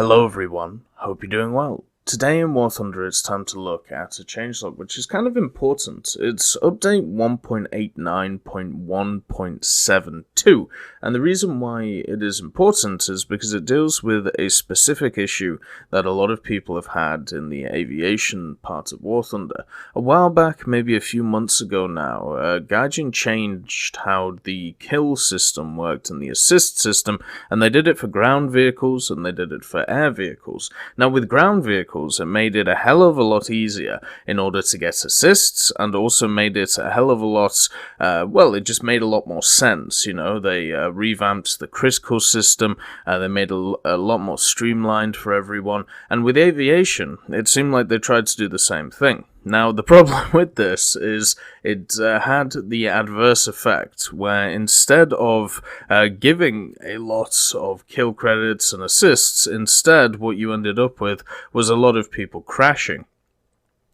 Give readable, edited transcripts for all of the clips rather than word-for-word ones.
Hello everyone, hope you're doing well. Today in War Thunder it's time to look at a changelog which is kind of important. It's update 1.89.1.72, and the reason why it is important is because it deals with a specific issue that a lot of people have had in the aviation part of War Thunder. A while back, maybe a few months ago now, Gaijin changed how the kill system worked and the assist system, and they did it for ground vehicles and they did it for air vehicles. Now with ground vehicles, it made it a hell of a lot easier in order to get assists, and also made it a hell of a lot, it just made a lot more sense, you know. They revamped the critical system, they made a lot more streamlined for everyone, and with aviation, it seemed like they tried to do the same thing. Now, the problem with this is it had the adverse effect, where instead of giving a lot of kill credits and assists, instead what you ended up with was a lot of people crashing.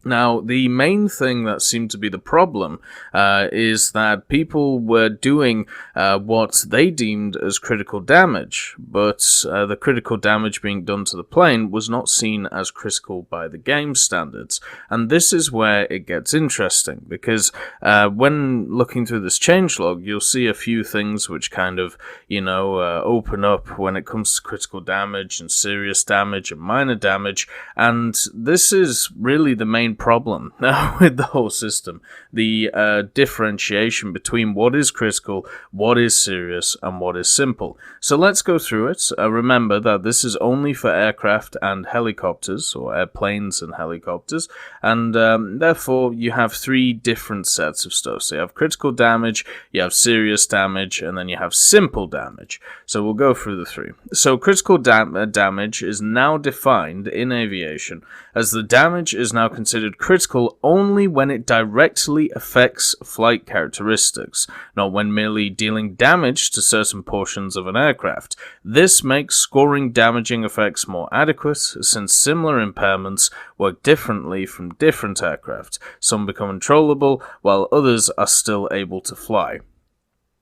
Now, the main thing that seemed to be the problem is that people were doing what they deemed as critical damage, but the critical damage being done to the plane was not seen as critical by the game standards. And this is where it gets interesting, because when looking through this changelog, you'll see a few things which kind of, open up when it comes to critical damage and serious damage and minor damage, and this is really the main problem with the whole system, the differentiation between what is critical, what is serious, and what is simple. So let's go through it. Remember that this is only for aircraft and helicopters, or airplanes and helicopters, and therefore you have three different sets of stuff. So you have critical damage, you have serious damage, and then you have simple damage. So we'll go through the three. So critical damage is now defined in aviation as the damage is now considered critical only when it directly affects flight characteristics, not when merely dealing damage to certain portions of an aircraft. This makes scoring damaging effects more adequate, since similar impairments work differently from different aircraft. Some become uncontrollable, while others are still able to fly.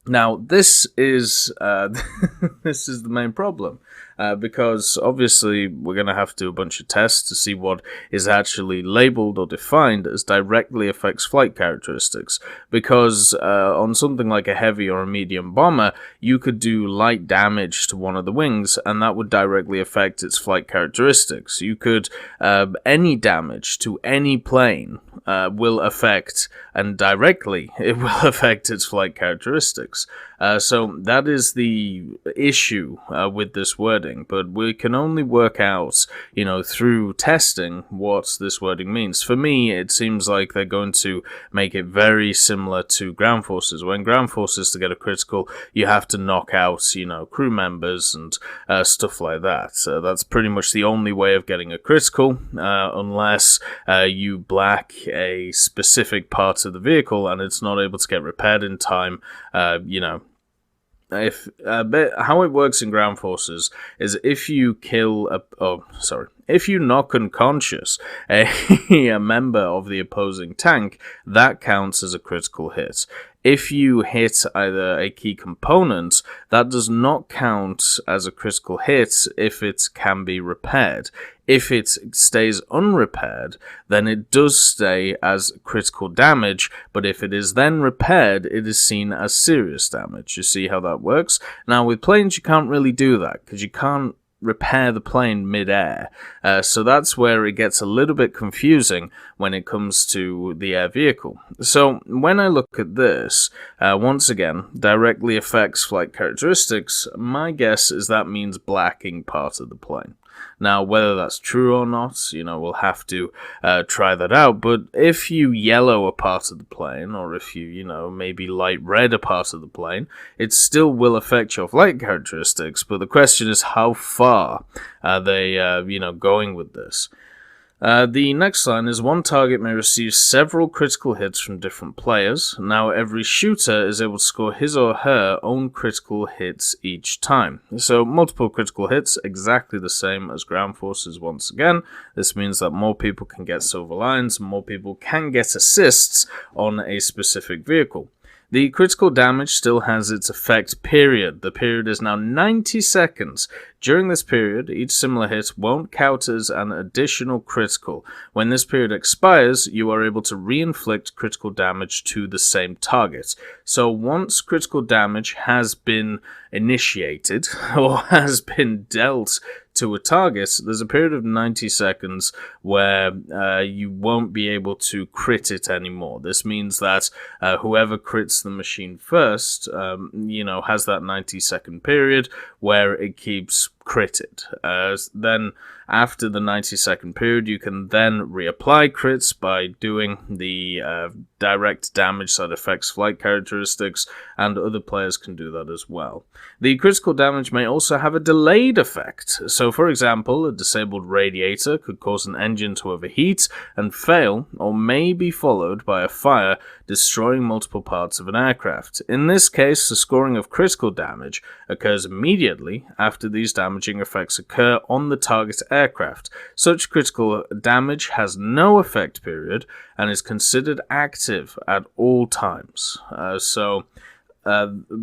Now, this is this is the main problem, because obviously we're going to have to do a bunch of tests to see what is actually labeled or defined as directly affects flight characteristics, because on something like a heavy or a medium bomber, you could do light damage to one of the wings, and that would directly affect its flight characteristics. You could, any damage to any plane will affect, and directly, it will affect its flight characteristics. So that is the issue with this wording, but we can only work out, through testing what this wording means. For me, it seems like they're going to make it very similar to ground forces. When ground forces, to get a critical, you have to knock out, crew members and stuff like that. That's pretty much the only way of getting a critical, unless you black a specific part of the vehicle and it's not able to get repaired in time, If how it works in ground forces is if you if you knock unconscious a member of the opposing tank, that counts as a critical hit. If you hit either a key component, that does not count as a critical hit if it can be repaired. If it stays unrepaired, then it does stay as critical damage, but if it is then repaired, it is seen as serious damage. You see how that works? Now, with planes, you can't really do that, because you can't repair the plane mid-air. So that's where it gets a little bit confusing when it comes to the air vehicle. So when I look at this, once again, directly affects flight characteristics, my guess is that means blacking part of the plane. Now, whether that's true or not, we'll have to try that out. But if you yellow a part of the plane, or if you, maybe light red a part of the plane, it still will affect your flight characteristics. But the question is, how far are they, going with this? The next line is one target may receive several critical hits from different players. Now every shooter is able to score his or her own critical hits each time. So multiple critical hits, exactly the same as ground forces once again. This means that more people can get silver lines, more people can get assists on a specific vehicle. The critical damage still has its effect period. The period is now 90 seconds. During this period, each similar hit won't count as an additional critical. When this period expires, you are able to re-inflict critical damage to the same target. So once critical damage has been initiated, or has been dealt to a target, there's a period of 90 seconds where you won't be able to crit it anymore. This means that whoever crits the machine first, has that 90-second period where it keeps critted. Then after the 90-second period, you can then reapply crits by doing the direct damage that affects flight characteristics, and other players can do that as well. The critical damage may also have a delayed effect. So, for example, a disabled radiator could cause an engine to overheat and fail, or may be followed by a fire, destroying multiple parts of an aircraft. In this case, the scoring of critical damage occurs immediately after these damaging effects occur on the target aircraft. Such critical damage has no effect period and is considered active at all times.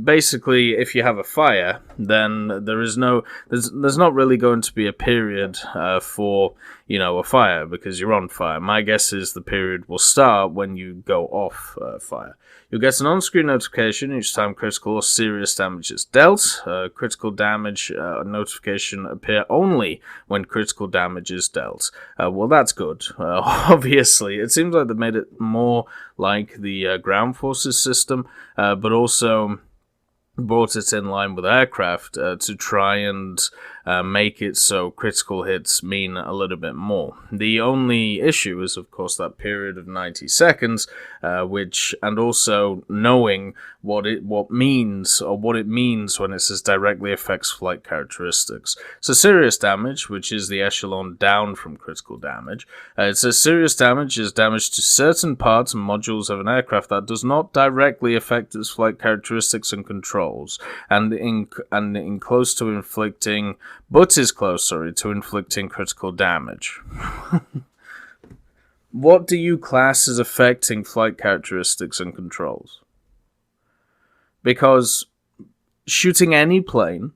Basically, if you have a fire, then there's not really going to be a period for a fire, because you're on fire. My guess is the period will start when you go off fire. You'll get an on-screen notification each time critical or serious damage is dealt. Critical damage notification appear only when critical damage is dealt. Well, that's good. Obviously, it seems like they made it more like the ground forces system, but also brought it in line with aircraft to try and make it so critical hits mean a little bit more. The only issue is, of course, that period of 90 seconds, and also knowing what it means when it says directly affects flight characteristics. So serious damage, which is the echelon down from critical damage, it says serious damage is damage to certain parts and modules of an aircraft that does not directly affect its flight characteristics and controls, and is close to inflicting critical damage. What do you class as affecting flight characteristics and controls? Because shooting any plane,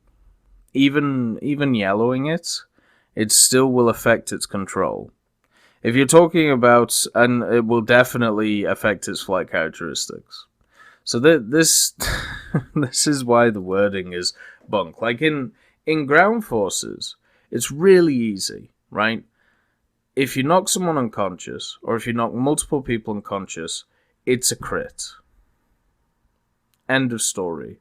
even yellowing it still will affect its control. If you're talking about, and it will definitely affect its flight characteristics. So this this is why the wording is bunk. Like in ground forces, it's really easy, right? If you knock someone unconscious, or if you knock multiple people unconscious, it's a crit. End of story.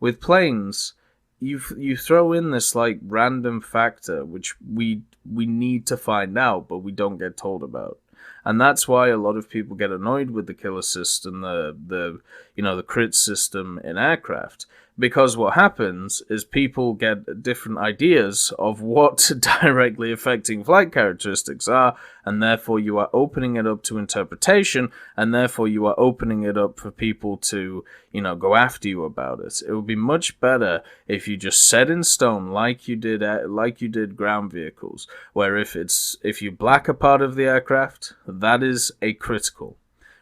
With planes, you throw in this like random factor which we need to find out, but we don't get told about. And that's why a lot of people get annoyed with the kill assist and the crit system in aircraft. Because what happens is people get different ideas of what directly affecting flight characteristics are, and therefore you are opening it up to interpretation, and therefore you are opening it up for people to, go after you about it. It would be much better if you just set in stone like you did ground vehicles, where if you black a part of the aircraft, that is a critical.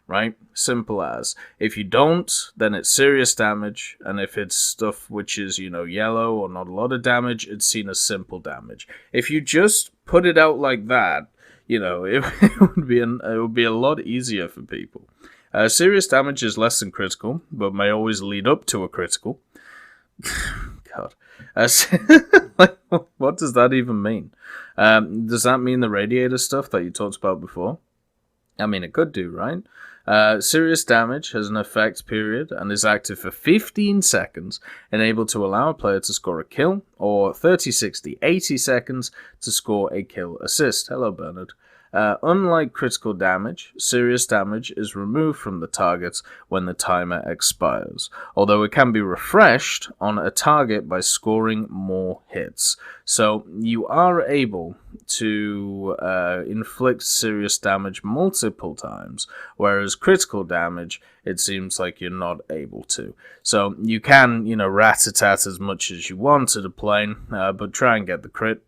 Right? Simple as. If you don't, then it's serious damage, and if it's stuff which is, yellow or not a lot of damage, it's seen as simple damage. If you just put it out like that, it would be a lot easier for people. Serious damage is less than critical, but may always lead up to a critical. God. What does that even mean? Does that mean the radiator stuff that you talked about before? I mean, it could do, right? Serious damage has an effect period and is active for 15 seconds and able to allow a player to score a kill, or 30, 60, 80 seconds to score a kill assist. Hello, Bernard. Unlike critical damage, serious damage is removed from the target when the timer expires, although it can be refreshed on a target by scoring more hits. So you are able to inflict serious damage multiple times, whereas critical damage, it seems like you're not able to. So you can, rat-a-tat as much as you want at a plane, but try and get the crit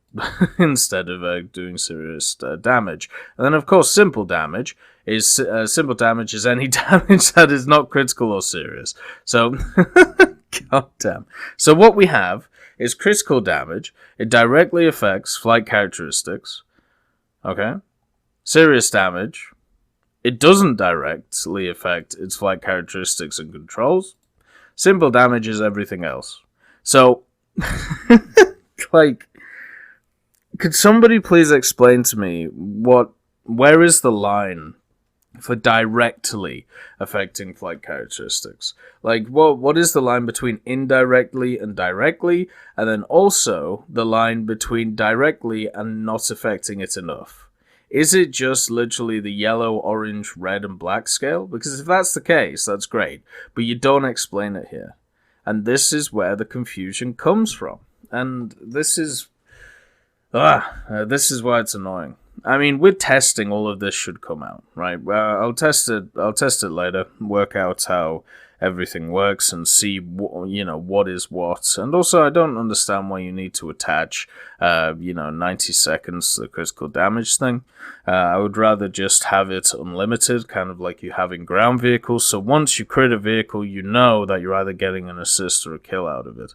instead of doing serious damage. And then, of course, simple damage is simple damage is any damage that is not critical or serious. So, goddamn. So what we have is critical damage. It directly affects flight characteristics. Okay? Serious damage. It doesn't directly affect its flight characteristics and controls. Simple damage is everything else. So, like, could somebody please explain to me where is the line for directly affecting flight characteristics? Like, what is the line between indirectly and directly, and then also the line between directly and not affecting it enough? Is it just literally the yellow, orange, red, and black scale? Because if that's the case, that's great, but you don't explain it here. And this is where the confusion comes from. And this is why it's annoying. I mean, with testing, all of this should come out, right? I'll test it later, work out how everything works, and see what is what. And also, I don't understand why you need to attach 90 seconds to the critical damage thing. I would rather just have it unlimited, kind of like you have in ground vehicles. So once you crit a vehicle, you know that you're either getting an assist or a kill out of it.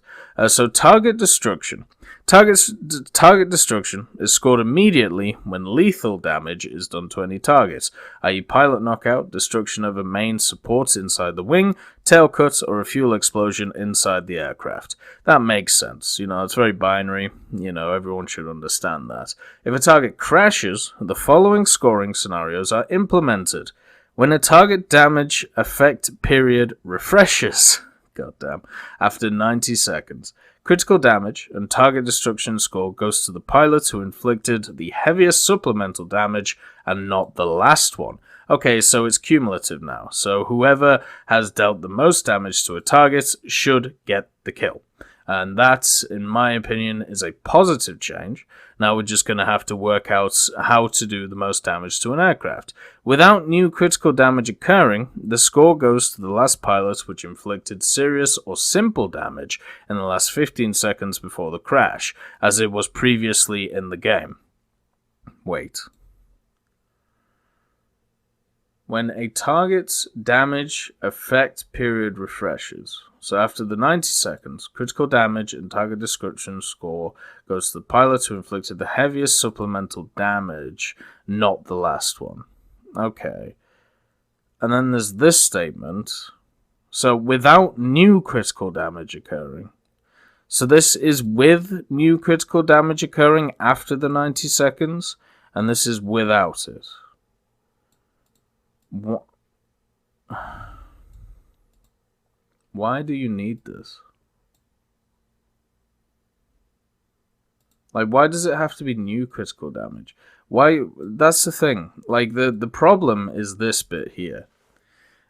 So target destruction. Target destruction is scored immediately when lethal damage is done to any target, i.e. pilot knockout, destruction of a main support inside the wing, tail cut, or a fuel explosion inside the aircraft. That makes sense. It's very binary. Everyone should understand that. If a target crashes, the following scoring scenarios are implemented. When a target damage effect period refreshes, goddamn, after 90 seconds, critical damage and target destruction score goes to the pilot who inflicted the heaviest supplemental damage and not the last one. Okay, so it's cumulative now. So whoever has dealt the most damage to a target should get the kill. And that, in my opinion, is a positive change. Now we're just going to have to work out how to do the most damage to an aircraft. Without new critical damage occurring, the score goes to the last pilot which inflicted serious or simple damage in the last 15 seconds before the crash, as it was previously in the game. Wait. When a target's damage effect period refreshes, so after the 90 seconds, critical damage and target destruction score goes to the pilot who inflicted the heaviest supplemental damage, not the last one. Okay. And then there's this statement. So without new critical damage occurring. So this is with new critical damage occurring after the 90 seconds, and this is without it. What? Why do you need this? Like, why does it have to be new critical damage? Why? That's the thing. Like, the problem is this bit here.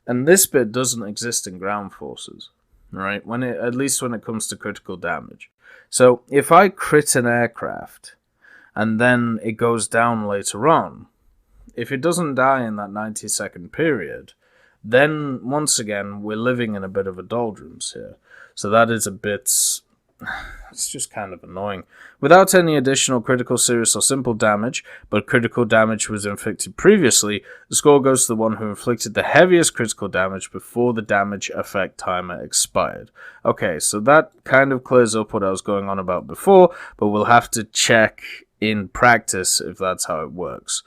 And this bit doesn't exist in ground forces, right? At least when it comes to critical damage. So, if I crit an aircraft, and then it goes down later on, if it doesn't die in that 90-second period, then, once again, we're living in a bit of a doldrums here. So that is a bit... It's just kind of annoying. Without any additional critical, serious, or simple damage, but critical damage was inflicted previously, the score goes to the one who inflicted the heaviest critical damage before the damage effect timer expired. Okay, so that kind of clears up what I was going on about before, but we'll have to check in practice if that's how it works.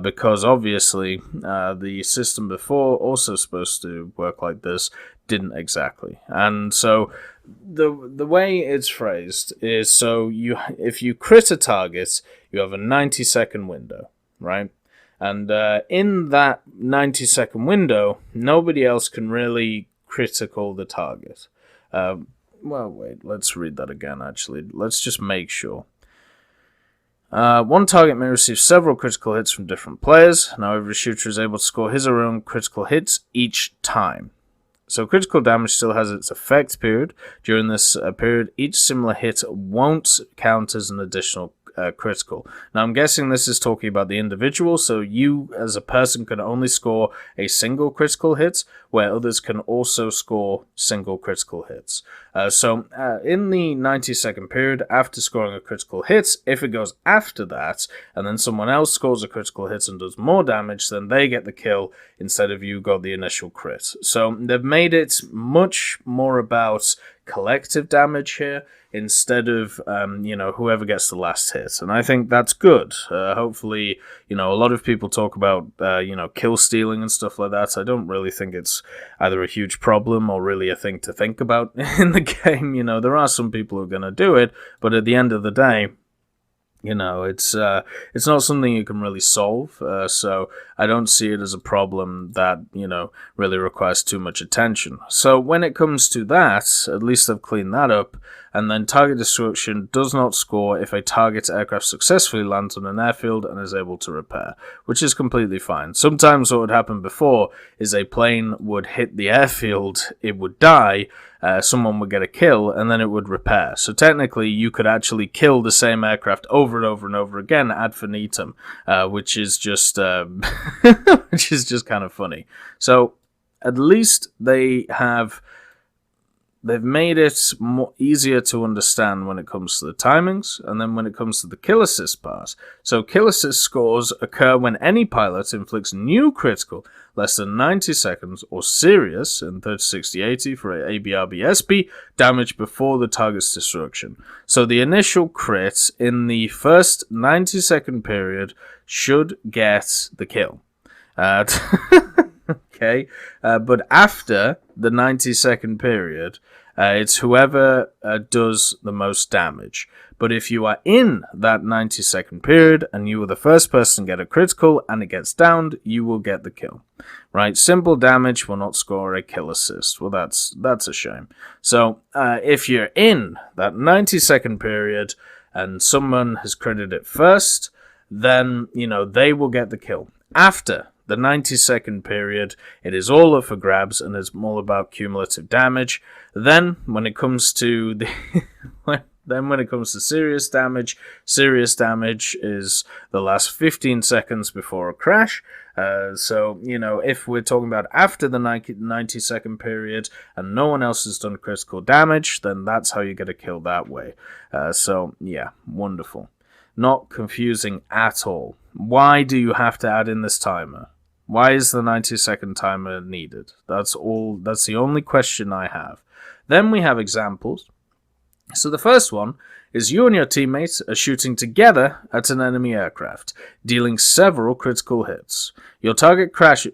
Because obviously, the system before, also supposed to work like this, didn't exactly. And so the way it's phrased is, so if you crit a target, you have a 90-second window, right? And in that 90-second window, nobody else can really critical the target. Well, wait, let's read that again, actually. Let's just make sure. One target may receive several critical hits from different players. Now every shooter is able to score his or her own critical hits each time. So critical damage still has its effect period. During this period, each similar hit won't count as an additional critical. Now, I'm guessing this is talking about the individual, so you as a person can only score a single critical hit, where others can also score single critical hits. So in the 90-second period, after scoring a critical hit, if it goes after that, and then someone else scores a critical hit and does more damage, then they get the kill instead of you got the initial crit. So they've made it much more about collective damage here instead of whoever gets the last hit, and I think that's good. Hopefully, a lot of people talk about kill stealing and stuff like that. I don't really think it's either a huge problem or really a thing to think about in the game. There are some people who are going to do it, but at the end of the day, it's not something you can really solve, so I don't see it as a problem that, really requires too much attention. So when it comes to that, at least I've cleaned that up, and then target destruction does not score if a target aircraft successfully lands on an airfield and is able to repair, which is completely fine. Sometimes what would happen before is a plane would hit the airfield, it would die, someone would get a kill, and then it would repair. So technically, you could actually kill the same aircraft over and over and over again ad infinitum, which is just which is just kind of funny. So at least they've made it more easier to understand when it comes to the timings, and then when it comes to the kill assist part. So kill assist scores occur when any pilot inflicts new critical less than 90 seconds or serious in 30, 60, 80 for a ABRBSB damage before the target's destruction. So the initial crit in the first 90-second period should get the kill. Okay, but after the 90-second period, it's whoever does the most damage. But if you are in that 90-second period and you were the first person to get a critical and it gets downed, you will get the kill. Right? Simple damage will not score a kill assist. Well, that's a shame. So if you're in that 90-second period and someone has critted it first, then they will get the kill. After the 90-second period, it is all up for grabs and it's all about cumulative damage. Then, when it comes to serious damage is the last 15 seconds before a crash. So, if we're talking about after the 90-second period and no one else has done critical damage, then that's how you get a kill that way. So, yeah, wonderful. Not confusing at all. Why do you have to add in this timer? Why is the 90-second timer needed? That's the only question I have. Then we have examples. So the first one is you and your teammates are shooting together at an enemy aircraft, dealing several critical hits. Your target crashes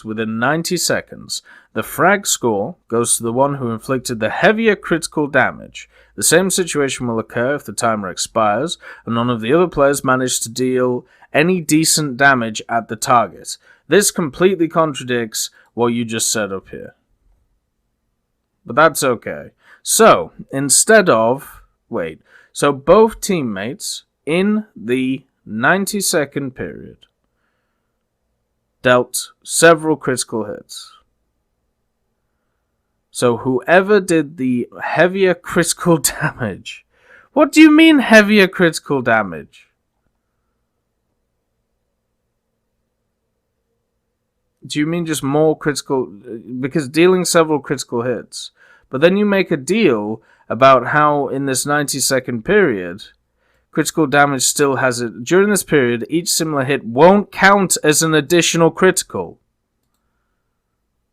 within 90 seconds. The frag score goes to the one who inflicted the heavier critical damage. The same situation will occur if the timer expires and none of the other players manage to deal any decent damage at the target. This completely contradicts what you just set up here. But that's okay. So, so both teammates in the 90-second period dealt several critical hits. So whoever did the heavier critical damage... What do you mean heavier critical damage? Do you mean just more critical... Because dealing several critical hits. But then you make a deal about how in this 90-second period, critical damage still has it. During this period, each similar hit won't count as an additional critical.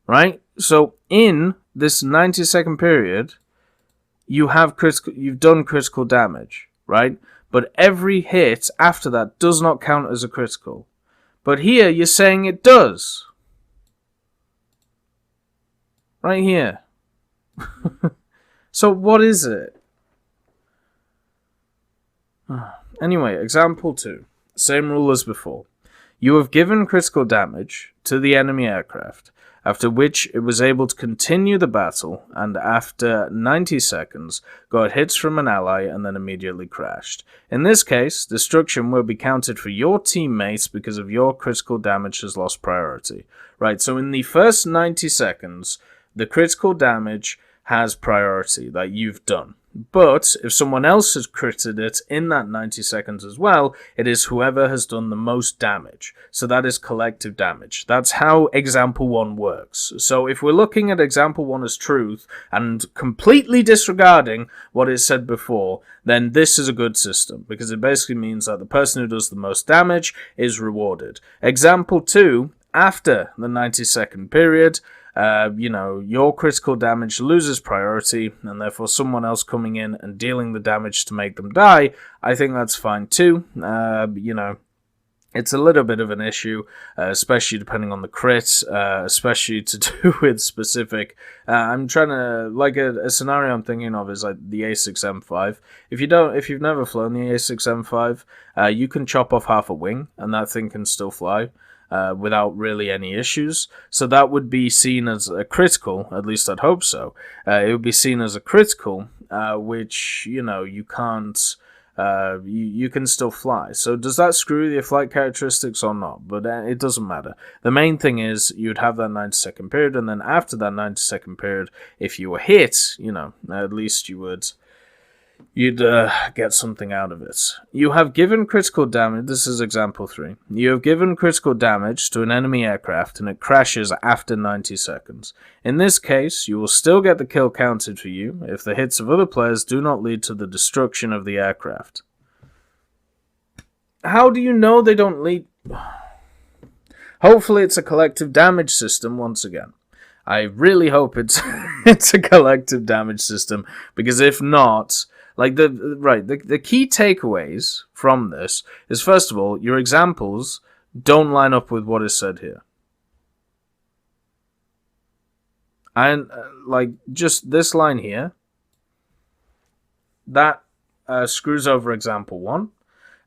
Right? So in this 90-second period, you've done critical damage, right? But every hit after that does not count as a critical. But here you're saying it does. Right here. So what is it? Anyway, example 2. Same rule as before. You have given critical damage to the enemy aircraft, after which it was able to continue the battle, and after 90 seconds, got hits from an ally and then immediately crashed. In this case, destruction will be counted for your teammates because of your critical damage has lost priority. Right, so in the first 90 seconds, the critical damage has priority that you've done. But if someone else has critted it in that 90 seconds as well, it is whoever has done the most damage. So that is collective damage. That's how example 1 works. So if we're looking at example 1 as truth and completely disregarding what is said before, then this is a good system, because it basically means that the person who does the most damage is rewarded. Example 2, after the 90-second period, your critical damage loses priority, and therefore someone else coming in and dealing the damage to make them die, I think that's fine too. It's a little bit of an issue, especially depending on the crit, especially to do with specific. I'm trying to, like a scenario I'm thinking of is like the A6M5. If you've never flown the A6M5, you can chop off half a wing, and that thing can still fly. Without really any issues. So that would be seen as a critical, at least I'd hope so. It would be seen as a critical, which, you can't, you can still fly. So does that screw with your flight characteristics or not? But it doesn't matter. The main thing is you'd have that 90-second period, and then after that 90-second period, if you were hit, at least you'd get something out of it. You have given critical damage, this is example 3, you have given critical damage to an enemy aircraft and it crashes after 90 seconds. In this case, you will still get the kill counted for you if the hits of other players do not lead to the destruction of the aircraft. How do you know they don't lead? Hopefully it's a collective damage system once again. I really hope it's a collective damage system, because if not, the key takeaways from this is, first of all, your examples don't line up with what is said here. And, just this line here, that screws over example 1.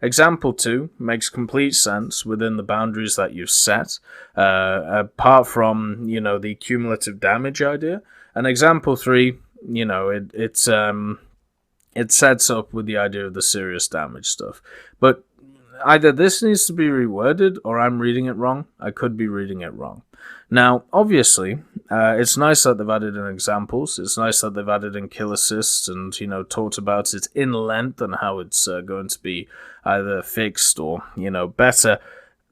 Example 2 makes complete sense within the boundaries that you've set, apart from, the cumulative damage idea. And example 3, it sets up with the idea of the serious damage stuff. But either this needs to be reworded, or I'm reading it wrong. I could be reading it wrong. Now, obviously, it's nice that they've added in examples. It's nice that they've added in kill assists and, talked about it in length and how it's going to be either fixed or, better.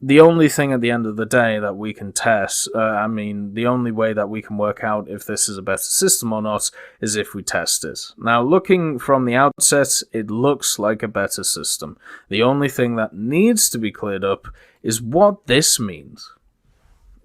The only thing at the end of the day that we can test, the only way that we can work out if this is a better system or not is if we test it. Now, looking from the outset, it looks like a better system. The only thing that needs to be cleared up is what this means.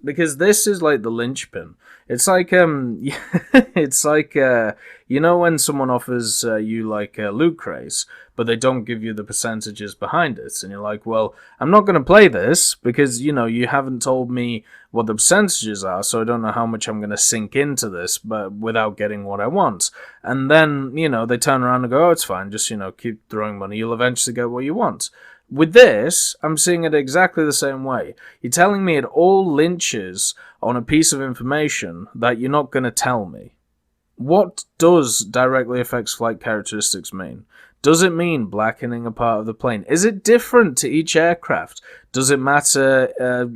Because this is like the linchpin. It's like, it's like, when someone offers you like a loot crate, but they don't give you the percentages behind it. And you're like, well, I'm not going to play this because, you haven't told me what the percentages are, so I don't know how much I'm going to sink into this, but without getting what I want. And then, they turn around and go, oh, it's fine, just, keep throwing money. You'll eventually get what you want. With this, I'm seeing it exactly the same way. You're telling me it all lynches on a piece of information that you're not going to tell me. What does directly affects flight characteristics mean? Does it mean blackening a part of the plane? Is it different to each aircraft? Does it matter,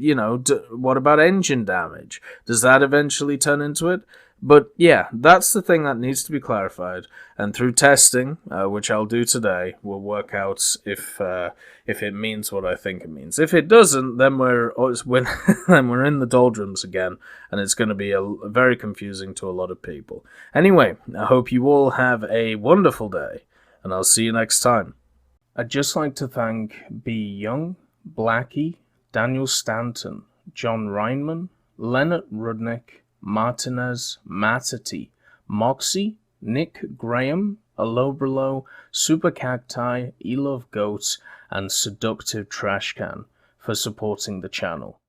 what about engine damage? Does that eventually turn into it? But yeah, that's the thing that needs to be clarified. And through testing, which I'll do today, we'll work out if it means what I think it means. If it doesn't, then we're in the doldrums again, and it's going to be very confusing to a lot of people. Anyway, I hope you all have a wonderful day, and I'll see you next time. I'd just like to thank B. Young, Blackie, Daniel Stanton, John Reinman, Leonard Rudnick, Martinez, Matati, Moxie, Nick Graham, Alobrilo, Super Cacti, Elove Goats, and Seductive Trashcan for supporting the channel.